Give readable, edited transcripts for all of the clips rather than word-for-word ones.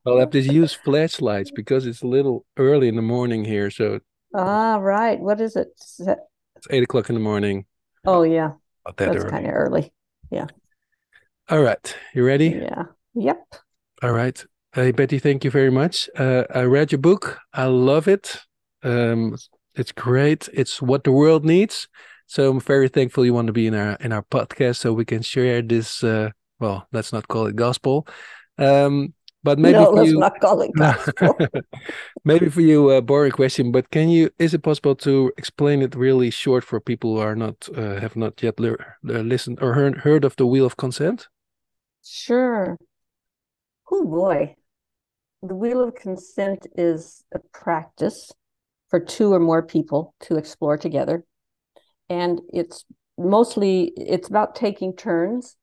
I'll have to use flashlights because it's a little early in the morning here. So Ah, right. What is it? it's 8 o'clock in the morning. Well, Oh, yeah. not that That's kind early. of early. Yeah. All right. You ready? Yeah. Yep. All right. Hey, Betty, thank you very much. I read your book. I love it. Um, it's great. It's what the world needs. So I'm very thankful you want to be in our podcast so we can share this. Well, let's not call it gospel, um, but maybe No, for let's you, not call it gospel. maybe for you, a boring question. But can you? Is it possible to explain it really short for people who are not have not yet listened or heard of the Wheel of Consent? Sure. Oh boy. The wheel of consent is a practice for two or more people to explore together. And it's about taking turns,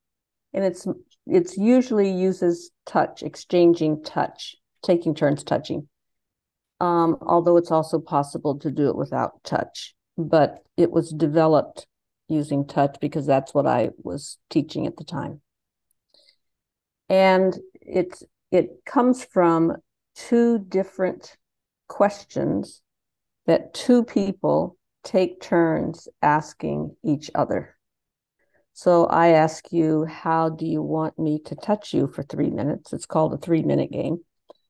and it's usually uses touch, exchanging touch, taking turns touching. Although it's also possible to do it without touch, but it was developed using touch because that's what I was teaching at the time. And it comes from two different questions that two people take turns asking each other. So I ask you, how do you want me to touch you for 3 minutes? It's called a 3 minute game.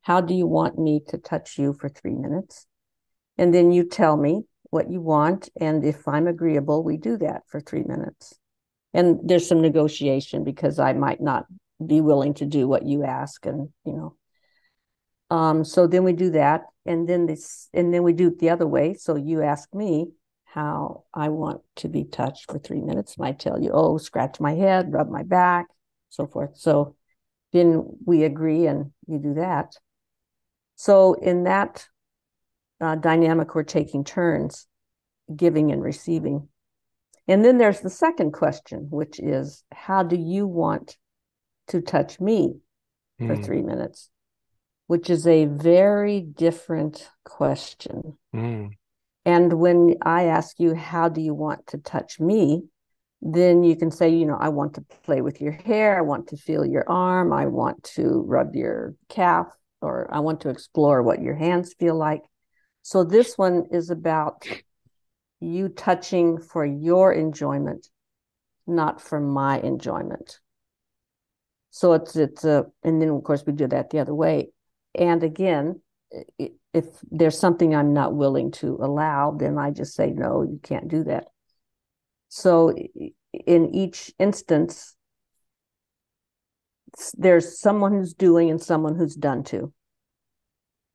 How do you want me to touch you for 3 minutes? And then you tell me what you want. And if I'm agreeable, we do that for 3 minutes. And there's some negotiation because I might not be willing to do what you ask. So then we do that. And then we do it the other way. So you ask me how I want to be touched for 3 minutes. And I tell you, oh, scratch my head, rub my back, so forth. So then we agree and you do that. So in that dynamic, we're taking turns giving and receiving. And then there's the second question, which is, how do you want to touch me for Mm, 3 minutes? Which is a very different question. mm. And when I ask you, how do you want to touch me? Then you can say, I want to play with your hair. I want to feel your arm. I want to rub your calf, or I want to explore what your hands feel like. So this one is about you touching for your enjoyment, not for my enjoyment. So and then of course we do that the other way. And again, if there's something I'm not willing to allow, then I just say, no, you can't do that. So in each instance, there's someone who's doing and someone who's done to.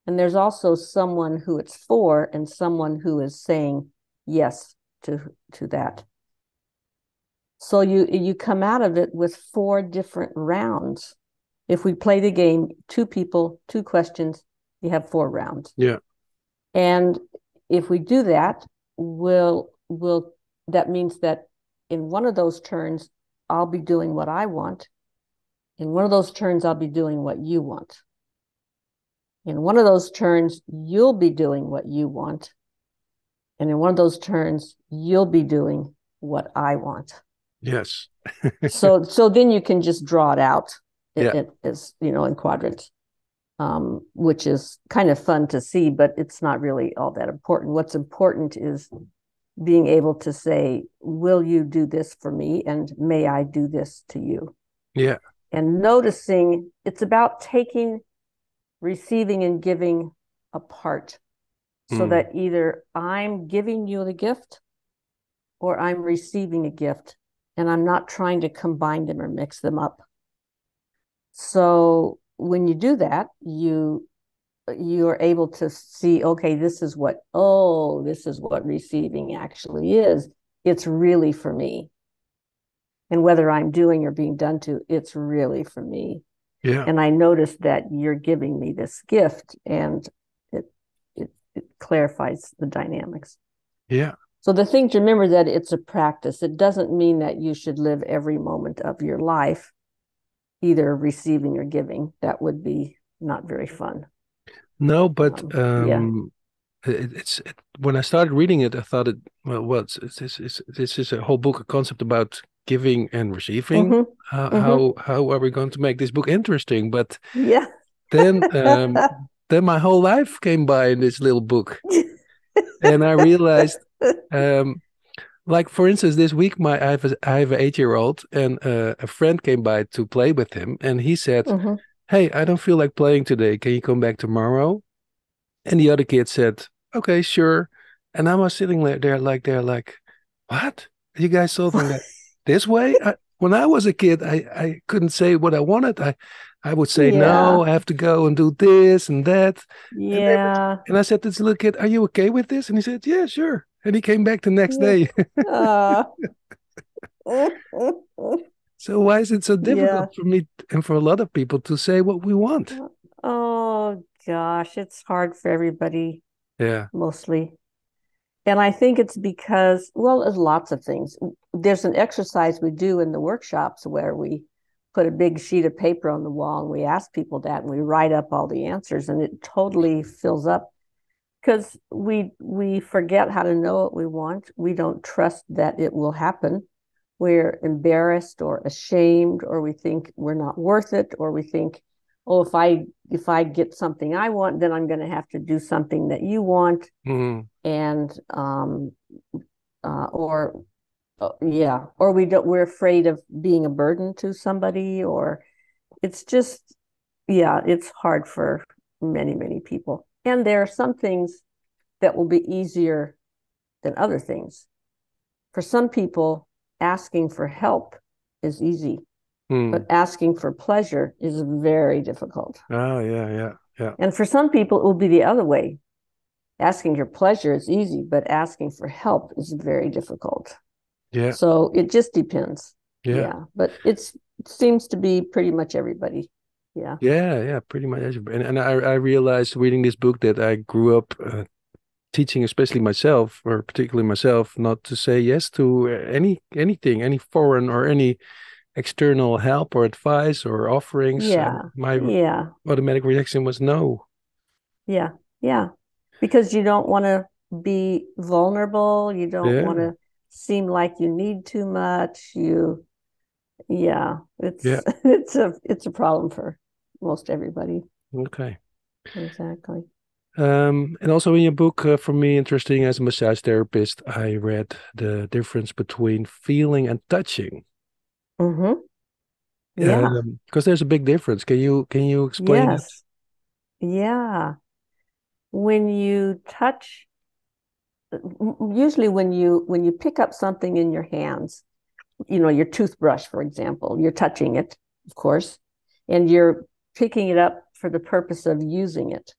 And there's also someone who it's for and someone who is saying yes to that. So you come out of it with 4 different rounds. If we play the game, 2 people, 2 questions, you have 4 rounds. Yeah. And if we do that, will that means that in one of those turns, I'll be doing what I want. In one of those turns, I'll be doing what you want. In one of those turns, you'll be doing what you want. And in one of those turns, you'll be doing what I want. Yes. So then you can just draw it out. Yeah. It is, in quadrants, which is kind of fun to see, but it's not really all that important. What's important is being able to say, will you do this for me? And may I do this to you? Yeah. And noticing it's about taking, receiving, and giving apart so Mm. that either I'm giving you the gift or I'm receiving a gift, and I'm not trying to combine them or mix them up. So when you do that, you're able to see, okay, this is what receiving actually is. It's really for me. And whether I'm doing or being done to, it's really for me. Yeah. And I notice that you're giving me this gift, and it clarifies the dynamics. Yeah. So the thing to remember that it's a practice. It doesn't mean that you should live every moment of your life either receiving or giving. That would be not very fun. No, but Yeah. when I started reading it, I thought this is a whole book, a concept about giving and receiving. Mm-hmm. Mm-hmm. How are we going to make this book interesting? But Yeah. then then my whole life came by in this little book, and I realized, um, like for instance, this week I have an 8-year-old, and a friend came by to play with him, and he said, Hmm. "Hey, I don't feel like playing today. Can you come back tomorrow?" And the other kid said, "Okay, sure." And I was sitting there like, "What? You guys still think that this way?" When I was a kid, I couldn't say what I wanted. I would say, Yeah. "No, I have to go and do this and that." And they would, Yeah. and I said to this little kid, "Are you okay with this?" And he said, "Yeah, sure." And he came back the next Yeah. day. Uh, So why is it so yeah. difficult for me and for a lot of people to say what we want? Oh gosh, it's hard for everybody Yeah. mostly. And I think it's because, well, there's lots of things. There's an exercise we do in the workshops where we put a big sheet of paper on the wall and we ask people that and we write up all the answers and it totally fills up because we forget how to know what we want. We don't trust that it will happen. We're embarrassed or ashamed, or we think we're not worth it, or we think, oh, if I get something I want, then I'm going to have to do something that you want, Mm, and or yeah, or we're afraid of being a burden to somebody, or it's just, yeah, it's hard for many people. And there are some things that will be easier than other things. For some people, asking for help is easy, but mm. asking for pleasure is very difficult. Oh, yeah, yeah, yeah, And for some people, it will be the other way. Asking for pleasure is easy, but asking for help is very difficult. yeah, So it just depends. yeah. Yeah. But it seems to be pretty much everybody. Yeah. Yeah, yeah, pretty much. And I realized reading this book that I grew up teaching, especially myself, or particularly myself, not to say yes to anything, any foreign or any external help or advice or offerings. And Yeah. my Yeah. automatic reaction was no. Yeah. Yeah. Because you don't want to be vulnerable. You don't want Yeah, to seem like you need too much. Yeah, yeah. it's a problem for most everybody. Okay. Exactly. And also in your book, for me, interesting as a massage therapist, I read the difference between feeling and touching. Mm-hmm. Yeah. Because there's a big difference. Can you explain it? Yes. Yeah. When you touch, usually when you pick up something in your hands, your toothbrush, for example, you're touching it, of course, and you're picking it up for the purpose of using it.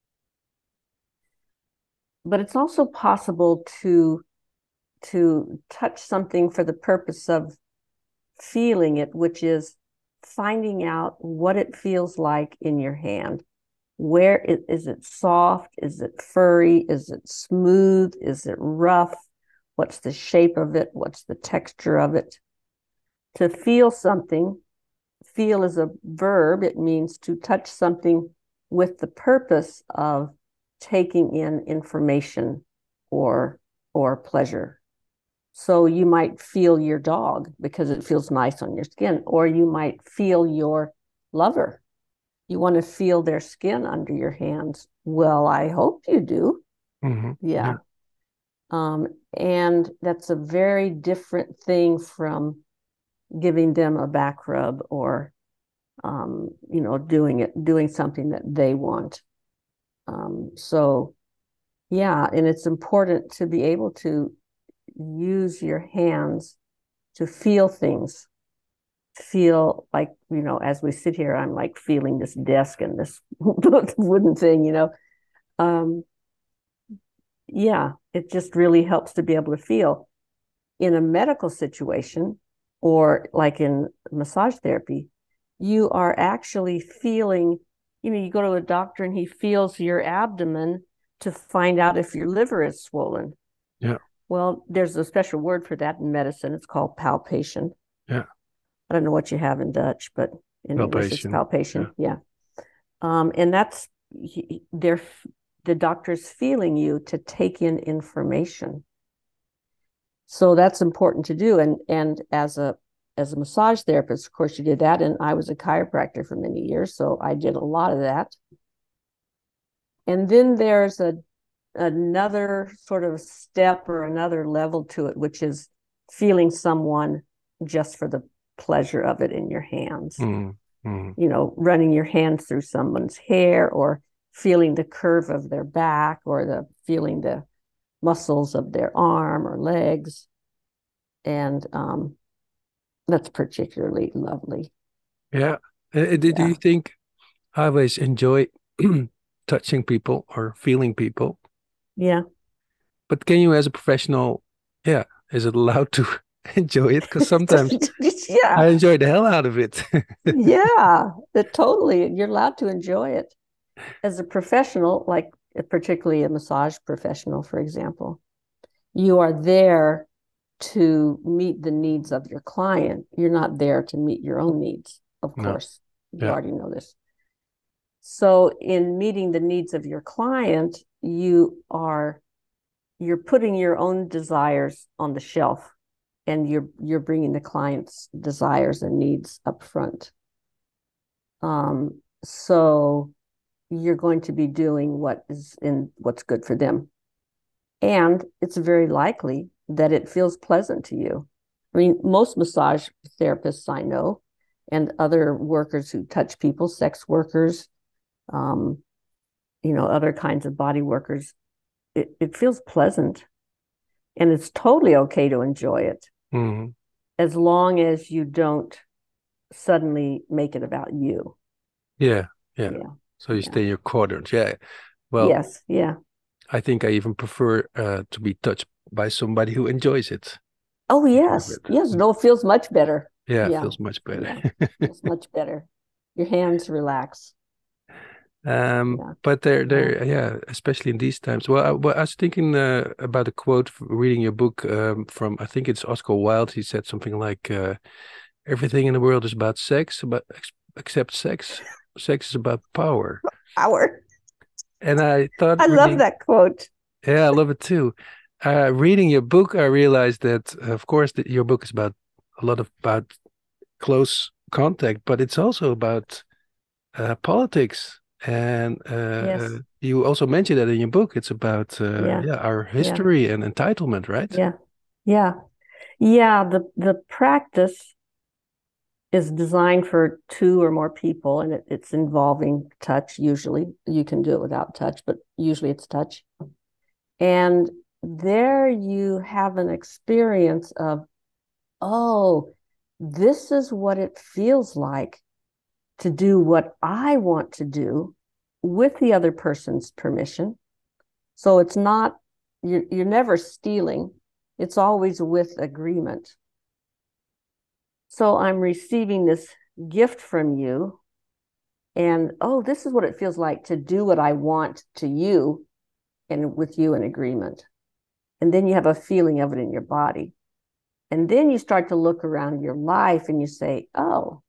But it's also possible to touch something for the purpose of feeling it, which is finding out what it feels like in your hand. Is it soft? Is it furry? Is it smooth? Is it rough? What's the shape of it? What's the texture of it? To feel something, feel is a verb. It means to touch something with the purpose of taking in information or or pleasure. So you might feel your dog because it feels nice on your skin, or you might feel your lover. You want to feel their skin under your hands. Well, I hope you do. Yeah. Yeah. And that's a very different thing from giving them a back rub or, doing something that they want. So, yeah. And it's important to be able to use your hands to feel things, feel like, as we sit here, I'm like feeling this desk and this wooden thing. Um, yeah, it just really helps to be able to feel. In a medical situation or like in massage therapy, you are actually feeling, you go to a doctor and he feels your abdomen to find out if your liver is swollen. Yeah. Well, there's a special word for that in medicine. It's called palpation. Yeah. I don't know what you have in Dutch, but in English it's Palpation. Yeah. palpation. Yeah. And that's they're the doctor's feeling you to take in information. So that's important to do. And as a massage therapist, of course, you did that. And I was a chiropractor for many years, so I did a lot of that. And then there's another sort of step or another level to it, which is feeling someone just for the pleasure of it in your hands. You know, running your hands through someone's hair, or feeling the curve of their back, or feeling the muscles of their arm or legs. And that's particularly lovely. Yeah. Do Yeah. you think I always enjoy touching people or feeling people? Yeah. But can you, as a professional, yeah, is it allowed to enjoy it? Because sometimes Yeah. I enjoy the hell out of it. Yeah. Totally. You're allowed to enjoy it. As a professional, like particularly a massage professional, for example, you are there to meet the needs of your client. You're not there to meet your own needs, of No. course. You Yeah. already know this. So in meeting the needs of your client, you're putting your own desires on the shelf, and you're bringing the client's desires and needs up front. So you're going to be doing what's good for them. And it's very likely that it feels pleasant to you. I mean, most massage therapists I know, and other workers who touch people, sex workers, um, other kinds of body workers, it feels pleasant. And it's totally okay to enjoy it, Mhm. as long as you don't suddenly make it about you. Yeah. Yeah. Yeah. So you Yeah. stay in your quadrant. Yeah. Well, Yes. Yeah. I think I even prefer to be touched by somebody who enjoys it. Oh, Part of yes. it. Yes. No, it feels much better. Yeah, it Yeah. feels much better. Yeah. Feels much better. Your hands relax. Yeah. But Yeah. yeah, especially in these times. Well, I was thinking about a quote reading your book from, I think it's Oscar Wilde. He said something like, "Everything in the world is about sex, but except sex. Sex is about power." Hour. And I thought I love reading, that quote. yeah, I love it too. Reading your book, I realized that, of course, that your book is about a lot about close contact, but it's also about politics. And Yes. you also mentioned that in your book. It's about Yeah. yeah, our Yeah. history and entitlement, right? Yeah. Yeah. Yeah. The practice is designed for two or more people, and it's involving touch. Usually you can do it without touch, but usually it's touch. And there you have an experience of, oh, this is what it feels like to do what I want to do with the other person's permission. So it's not, you're never stealing, it's always with agreement. So I'm receiving this gift from you, and oh, this is what it feels like to do what I want to you, and with you in agreement. And then you have a feeling of it in your body. And then you start to look around your life and you say, oh,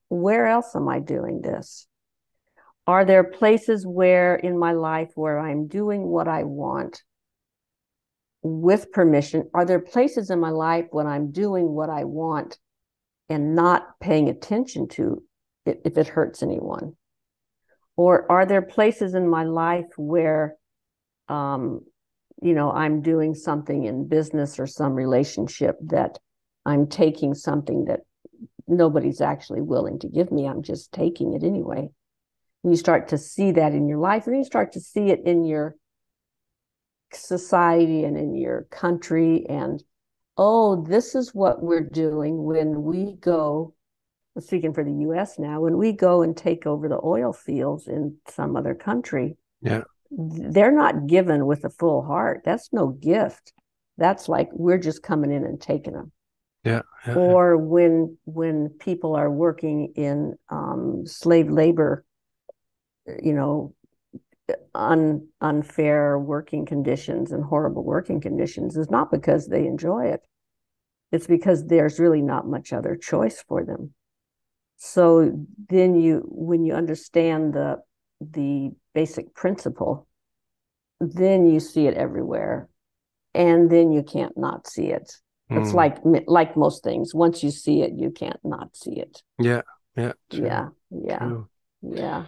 where else am I doing this? Are there places where in my life where I'm doing what I want with permission? Are there places in my life when I'm doing what I want and not paying attention to it if it hurts anyone? Or are there places in my life where, I'm doing something in business or some relationship that I'm taking something that nobody's actually willing to give me? I'm just taking it anyway. And you start to see that in your life, and then you start to see it in your society and in your country. And oh, this is what we're doing when we go, I'm speaking for the US now, when we go and take over the oil fields in some other country, Yeah. they're not given with a full heart. That's no gift. That's like we're just coming in and taking them. Yeah. Yeah. Yeah. Or when people are working in slave labor, you know, unfair working conditions and horrible working conditions, is not because they enjoy it. It's because there's really not much other choice for them. So then when you understand the basic principle, then you see it everywhere, and then you can't not see it. It's Mm. like most things. Once you see it, you can't not see it. Yeah. Yeah. True. Yeah, yeah, True. yeah.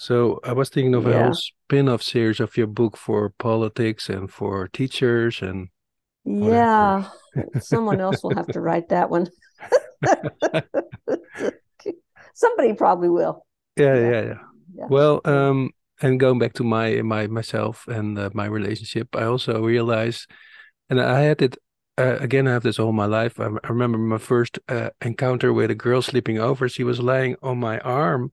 So I was thinking of a whole Yeah. spin-off series of your book for politics and for teachers and whatever. Yeah. Someone else will have to write that one. Somebody probably will. Yeah, Yeah. yeah, yeah. Yeah. Well, Yeah. and going back to my myself and my relationship, I also realized, and I had it again. I have this all my life. I remember my first encounter with a girl sleeping over. She was lying on my arm,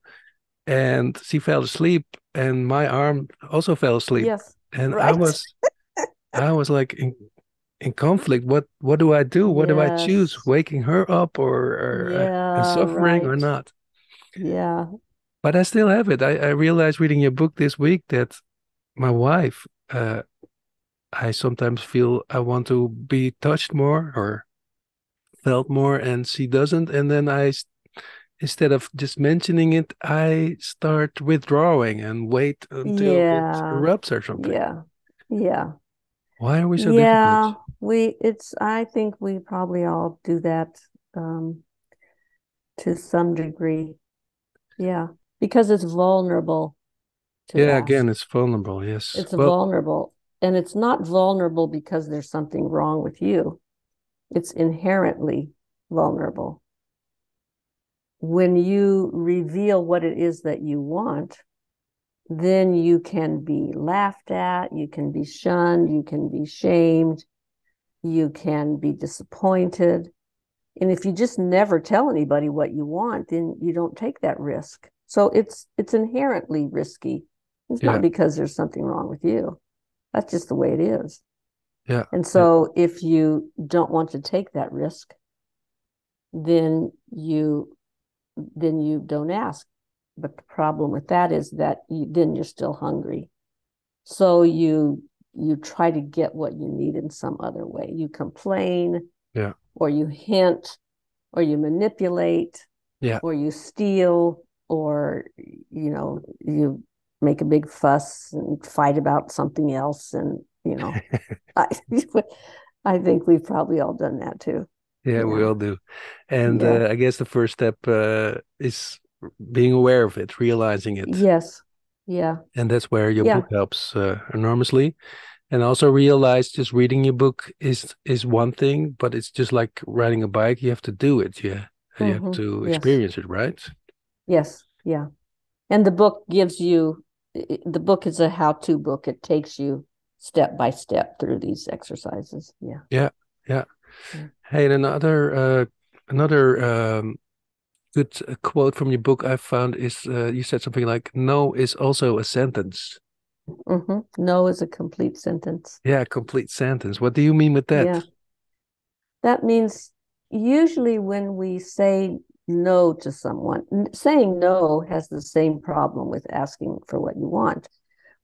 and she fell asleep, and my arm also fell asleep, Yes. and Right. I was like in conflict. What do I do? What do I choose? Yes. Waking her up or and Yeah. suffering or Right. not? Yeah. But I still have it. I realized reading your book this week that my wife, I sometimes feel I want to be touched more or felt more, and she doesn't. And then instead of just mentioning it, I start withdrawing and wait until it Yeah. erupts or something. Yeah. Yeah. Why are we so difficult? Yeah. I think we probably all do that um, to some degree. Yeah. Because it's vulnerable to Yeah, again, ask. it's vulnerable. Yes. It's Well, vulnerable. And it's not vulnerable because there's something wrong with you. It's inherently vulnerable. When you reveal what it is that you want, then you can be laughed at, you can be shunned, you can be shamed, you can be disappointed. And if you just never tell anybody what you want, then you don't take that risk. So it's inherently risky. It's yeah, not because there's something wrong with you. That's just the way it is. yeah, And yeah, so if you don't want to take that risk, then you don't ask. But the problem with that is that then you're still hungry. So you try to get what you need in some other way. You complain, yeah, or you hint, or you manipulate, yeah. or you steal, or you make a big fuss and fight about something else. And I I think we've probably all done that too. Yeah, we Yeah. all do. And Yeah. I guess the first step is being aware of it, realizing it. Yes. Yeah. And that's where your book Yeah. helps enormously. And also realize just reading your book is one thing, but it's just like riding a bike. You have to do it. Yeah. You have to Yes. experience it, right? Yes. Yeah. And the book gives you, the book is a how-to book. It takes you step by step through these exercises. Yeah. Yeah. Yeah. Yeah. Hey, and another good quote from your book I found is you said something like, "No is also a sentence." No is a complete sentence. Yeah, complete sentence. What do you mean with Yeah. that? That means usually when we say no to someone, saying no has the same problem with asking for what you want.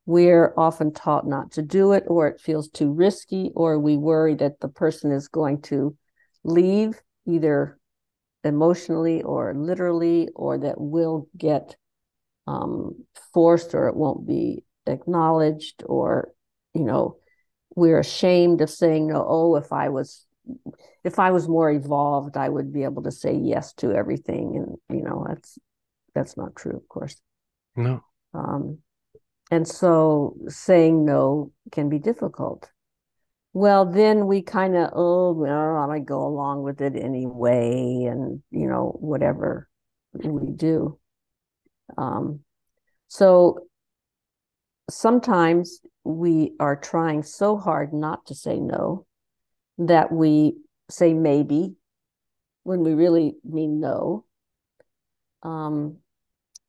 We're often taught not to do it, or it feels too risky, or we worry that the person is going to leave either emotionally or literally, or that we'll get forced, or it won't be acknowledged, or you know we're ashamed of saying no. Oh, if I was more evolved, I would be able to say yes to everything. And that's not true, of course. No. um, and so saying no can be difficult. Well, then we kind of, oh, well, I go along with it anyway, and whatever we do. um, so sometimes we are trying so hard not to say no that we say maybe when we really mean no. Um,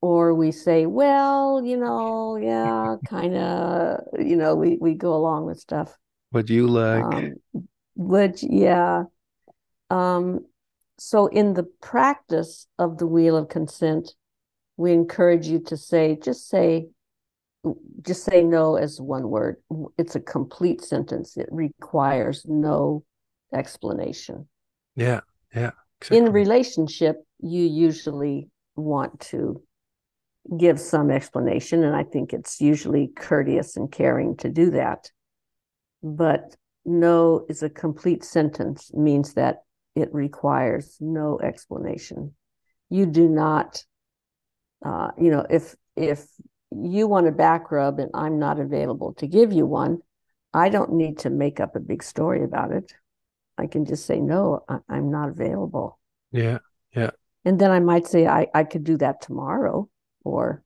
or we say, well, yeah, kind of, we go along with stuff. What you like? Um, which, yeah. Um, so in the practice of the wheel of consent, we encourage you to just say no as one word. It's a complete sentence. It requires no explanation. Yeah, yeah, In exactly. relationship, you usually want to give some explanation, and I think it's usually courteous and caring to do that. But no is a complete sentence, means that it requires no explanation. You do not, if you want a back rub and I'm not available to give you one, I don't need to make up a big story about it. I can just say, no, I'm not available. Yeah. Yeah. And then I might say, I could do that tomorrow, or,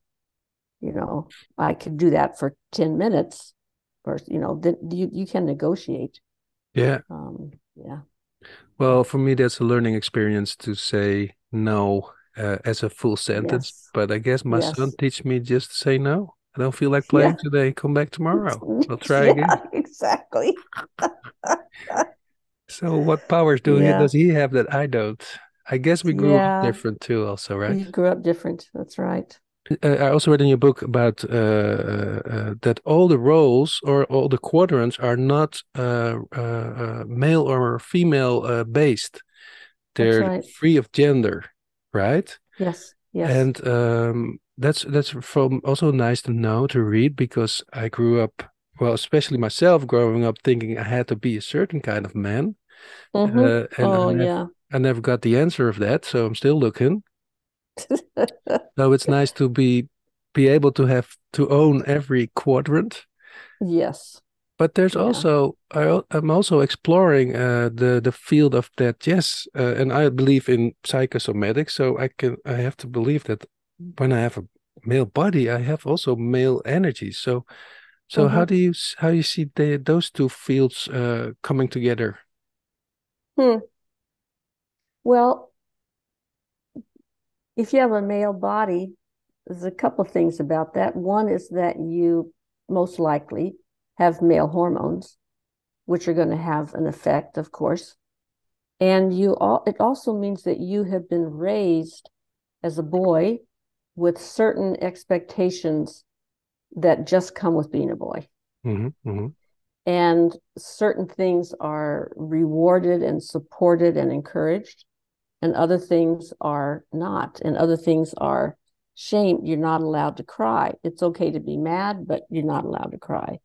I could do that for 10 minutes, or, then you can negotiate. Yeah. Yeah. Well, for me, that's a learning experience to say no as a full sentence. Yes. But I guess my son Yes. teach me just to say no. I don't feel like playing Yeah. today. Come back tomorrow. I'll try again. Yeah, exactly. So what powers Yeah. does he have that I don't? I guess we grew up Yeah. different too, also, right? You grew up different. That's right. I also read in your book about that all the roles or all the quadrants are not male or female based. That's They're right. free of gender, right? Yes. Yes. And that's from also nice to know to read because I grew up, well, especially myself growing up thinking I had to be a certain kind of man, Mm-hmm. and Oh, yeah. I never got the answer of that, so I'm still looking. So it's nice to be able to have to own every quadrant. Yes. But there's Yeah. also I'm also exploring the field of that yes, and I believe in psychosomatics, so I have to believe that when I have a male body, I have also male energy. So Mm-hmm. how you see those two fields coming together? Hmm. Well, if you have a male body, there's a couple of things about that. One is that you most likely have male hormones, which are going to have an effect, of course. And it also means that you have been raised as a boy with certain expectations that just come with being a boy. Hmm. Hmm. And certain things are rewarded and supported and encouraged, and other things are not. And other things are shame. You're not allowed to cry. It's okay to be mad, but you're not allowed to cry.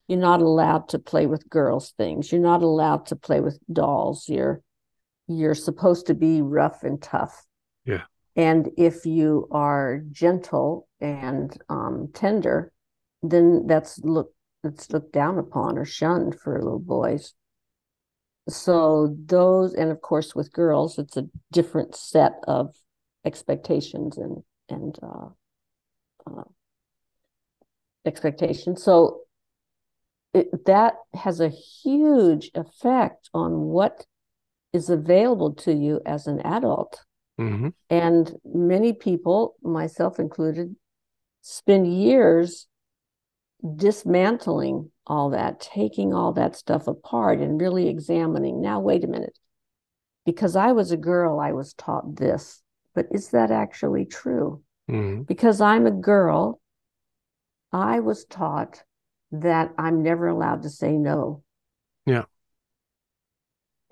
You're not allowed to play with girls' things. You're not allowed to play with dolls. You're supposed to be rough and tough. Yeah, And if you are gentle and tender, then it's looked down upon or shunned for little boys. So those, and of course with girls, it's a different set of expectations and uh, expectations. So that has a huge effect on what is available to you as an adult. hmm, And many people, myself included, spend years dismantling all that, taking all that stuff apart and really examining. Now, wait a minute. Because I was a girl, I was taught this. But is that actually true? hmm, Because I'm a girl, I was taught that I'm never allowed to say no. yeah,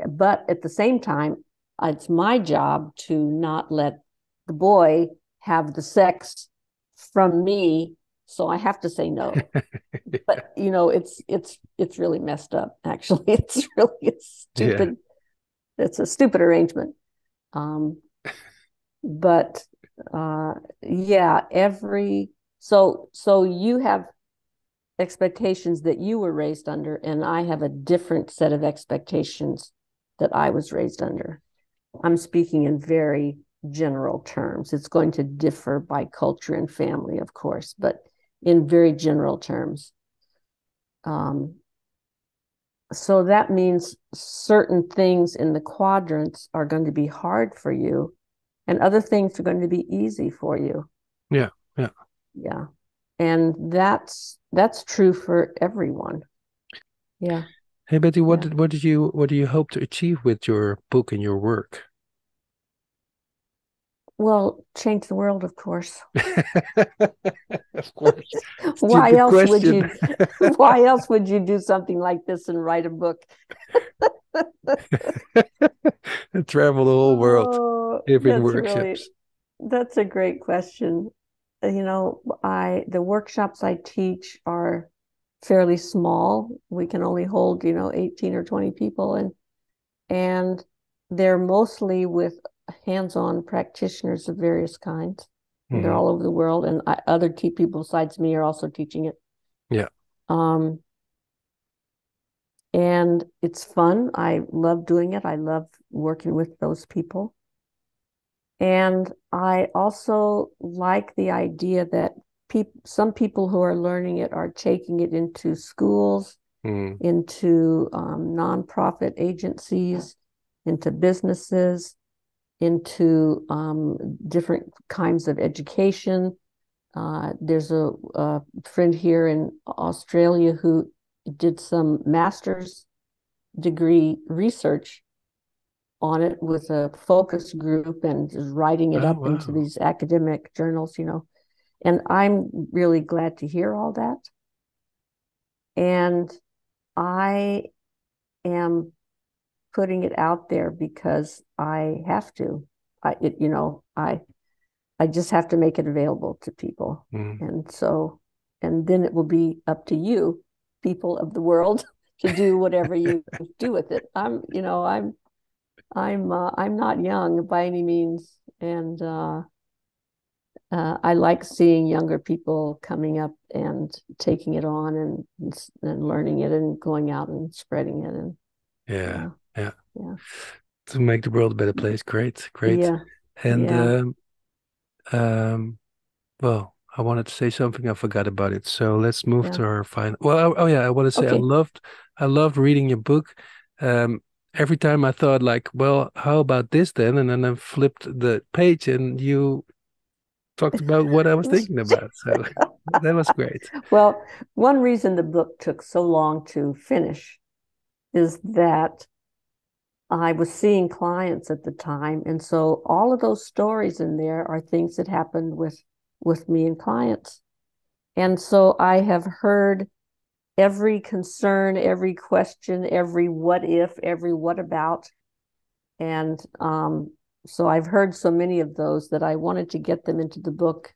But at the same time, it's my job to not let the boy have the sex from me. So I have to say no. But it's really messed up, actually. It's really a yeah. stupid, it's a stupid arrangement. Um, but yeah, so you have expectations that you were raised under, and I have a different set of expectations that I was raised under. I'm speaking in very general terms. It's going to differ by culture and family, of course, but in very general terms. Um, so that means certain things in the quadrants are going to be hard for you, and other things are going to be easy for you. Yeah, yeah. Yeah. And that's true for everyone. Yeah. Hey Betty, Yeah. what do you hope to achieve with your book and your work? Well, change the world, of course. Of course. Why Stupid else would question. you why else would you do something like this and write a book? And travel the whole world, Oh, giving workshops. that's a great question. The workshops I teach are fairly small. We can only hold, 18 or 20 people, and they're mostly with hands-on practitioners of various kinds. And they're Mm-hmm. all over the world. And other people besides me are also teaching it. Yeah. Um, and it's fun. I love doing it. I love working with those people. And I also like the idea that some people who are learning it are taking it into schools, Mm. into nonprofit agencies, into businesses, into different kinds of education. There's a friend here in Australia who did some master's degree research on it with a focus group and just writing it Oh, up into wow. these academic journals, you know. And I'm really glad to hear all that. And I am putting it out there because I have to. I just have to make it available to people. Mm. And so, and then it will be up to you, people of the world, to do whatever you do with it. I'm not young by any means, and I like seeing younger people coming up and taking it on and learning it and going out and spreading it. And Yeah. yeah, Yeah. yeah, To make the world a better place. Great. Great. yeah, And yeah, um, well, I wanted to say something. I forgot about it. So let's move yeah. to our final. Well, oh yeah, I want to say Okay. I loved reading your book. Um, every time I thought like, well, how about this then? And then I flipped the page and you talked about what I was thinking about. So that was great. Well, one reason the book took so long to finish is that I was seeing clients at the time, and so all of those stories in there are things that happened with me and clients. And so I have heard every concern, every question, every what if, every what about. And so I've heard so many of those that I wanted to get them into the book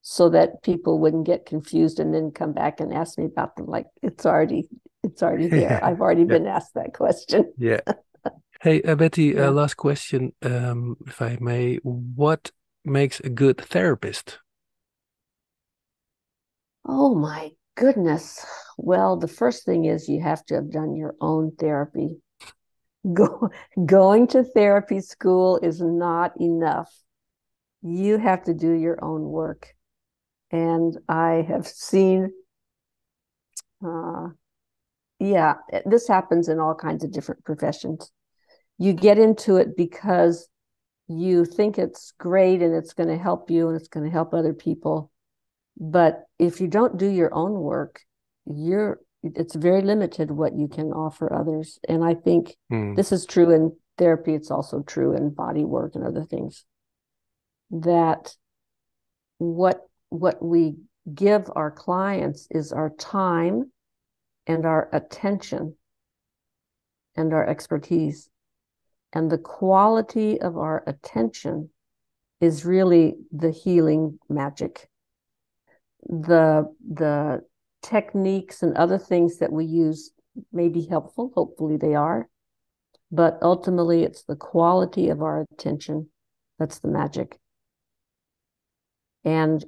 so that people wouldn't get confused and then come back and ask me about them. Like it's already there. Yeah. I've already Yeah. been asked that question. Yeah. Hey, Betty, Yeah. last question, if I may. What makes a good therapist? Oh my goodness. Well, the first thing is you have to have done your own therapy. Go, going to therapy school is not enough. You have to do your own work. And I have seen, uh, yeah, this happens in all kinds of different professions. You get into it because you think it's great and it's going to help you and it's going to help other people. But if you don't do your own work, it's very limited what you can offer others. And I think Hmm. this is true in therapy. It's also true in body work and other things that what we give our clients is our time and our attention and our expertise. And the quality of our attention is really the healing magic. The techniques and other things that we use may be helpful, hopefully they are, but ultimately it's the quality of our attention that's the magic. And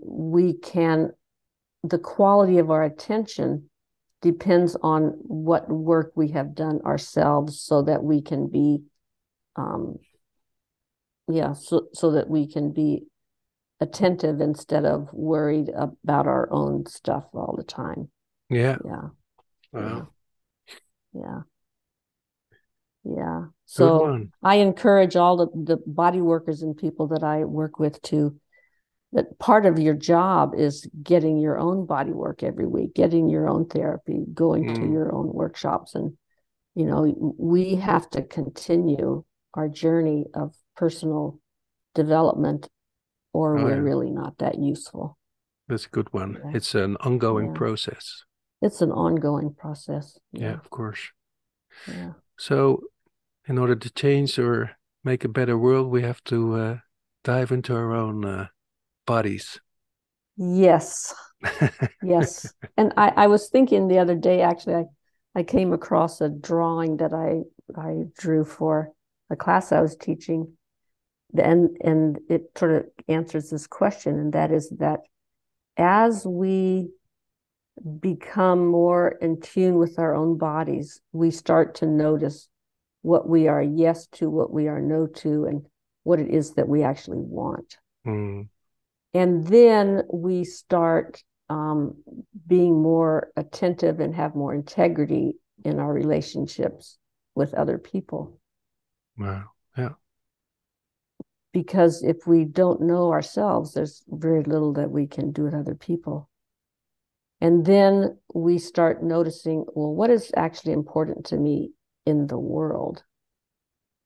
the quality of our attention depends on what work we have done ourselves so that we can be um so that we can be attentive instead of worried about our own stuff all the time. Yeah. Yeah, yeah, Wow. yeah, yeah. Good So one. I encourage all the body workers and people that I work with to that part of your job is getting your own body work every week, getting your own therapy, going to Mm. your own workshops. And, we have to continue our journey of personal development or Oh we're yeah, really not that useful. that's a good one. Yeah. It's an ongoing Yeah. process. It's an ongoing process. Yeah, Yeah. of course. Yeah. So, in order to change or make a better world, we have to dive into our own bodies. Yes. Yes. And I was thinking the other day, actually, I came across a drawing that I drew for a class I was teaching and it sort of answers this question, and that is that as we become more in tune with our own bodies, we start to notice what we are yes to, what we are no to, and what it is that we actually want. Mm. And then we start being more attentive and have more integrity in our relationships with other people. Wow. Yeah. Because if we don't know ourselves, there's very little that we can do with other people. And then we start noticing, well, what is actually important to me in the world?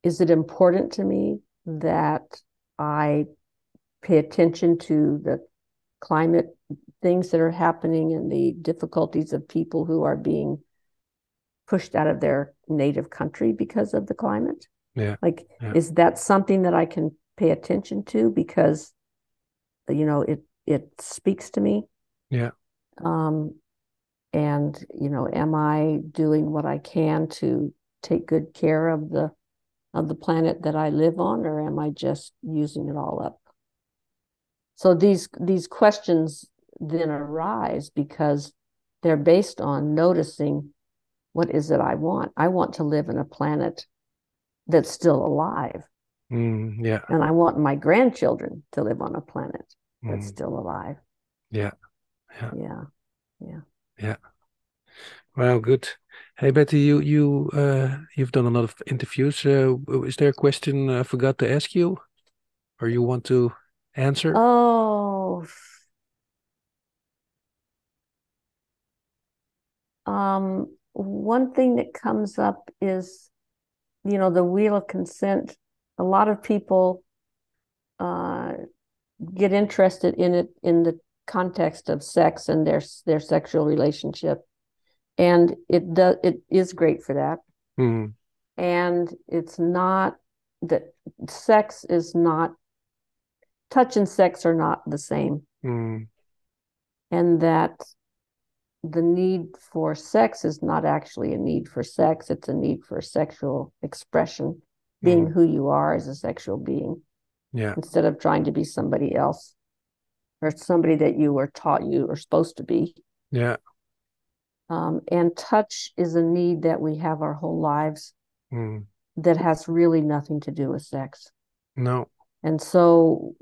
Is it important to me that I pay attention to the climate things that are happening and the difficulties of people who are being pushed out of their native country because of the climate? Yeah. Like, Yeah. is that something that I can pay attention to because, it speaks to me? Yeah. And, am I doing what I can to take good care of the planet that I live on, or am I just using it all up? So these questions then arise because they're based on noticing, what is it I want? I want to live in a planet that's still alive. Yeah. And I want my grandchildren to live on a planet that's still alive. Yeah. Yeah. Yeah. Yeah. Yeah. Wow, good. Hey Betty, you've done a lot of interviews. Is there a question I forgot to ask you, or you want to answer? Oh, one thing that comes up is, the wheel of consent. A lot of people uh, get interested in it in the context of sex and their sexual relationship, and it is great for that. Mm. And it's not that sex is not touch and sex are not the same, Mm. and that the need for sex is not actually a need for sex, it's a need for sexual expression, being Mm. who you are as a sexual being, Yeah. instead of trying to be somebody else or somebody that you were taught you are supposed to be. Yeah. And touch is a need that we have our whole lives Mm. that has really nothing to do with sex. No. And so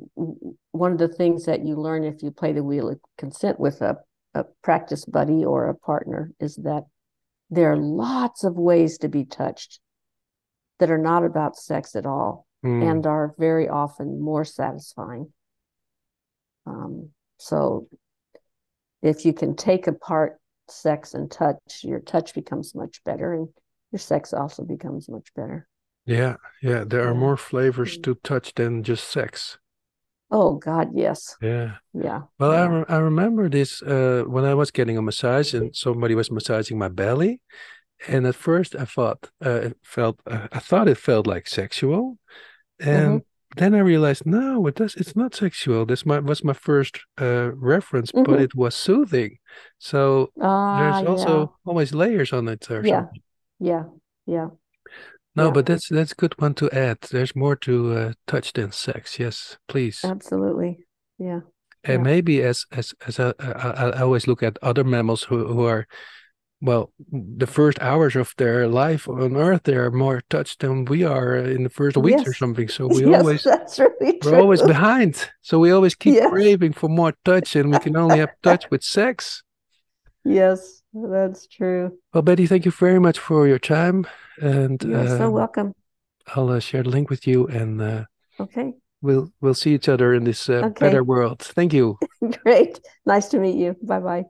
one of the things that you learn if you play the wheel of consent with a practice buddy or a partner is that there are lots of ways to be touched that are not about sex at all Mm. and are very often more satisfying. So if you can take apart sex and touch, your touch becomes much better and your sex also becomes much better. Yeah. Yeah. There are Yeah. more flavors to touch than just sex. Oh God, yes. Yeah. Yeah. Well, Yeah. I remember this when I was getting a massage and somebody was massaging my belly. And at first I thought I thought it felt like sexual. Mm-hmm. And then I realized, no, it's not sexual. This was my first reference, but Mm-hmm. it was soothing. So Ah, there's yeah. also always layers on it or Yeah. something. Yeah. Yeah. No, Yeah. but that's good one to add. There's more to touch than sex. Yes, please. Absolutely. Yeah. And Yeah. maybe as I always look at other mammals who are, well, the first hours of their life on Earth, they are more touched than we are in the first weeks or Yes. something. So Yes, that's really we're always true. behind. So we always keep Yes. craving for more touch, and we can only have touch with sex. Yes, that's true. Well, Betty, thank you very much for your time, and You're so welcome. I'll share the link with you, and Okay. we'll see each other in this better Okay. world. Thank you. Great. Nice to meet you. Bye bye.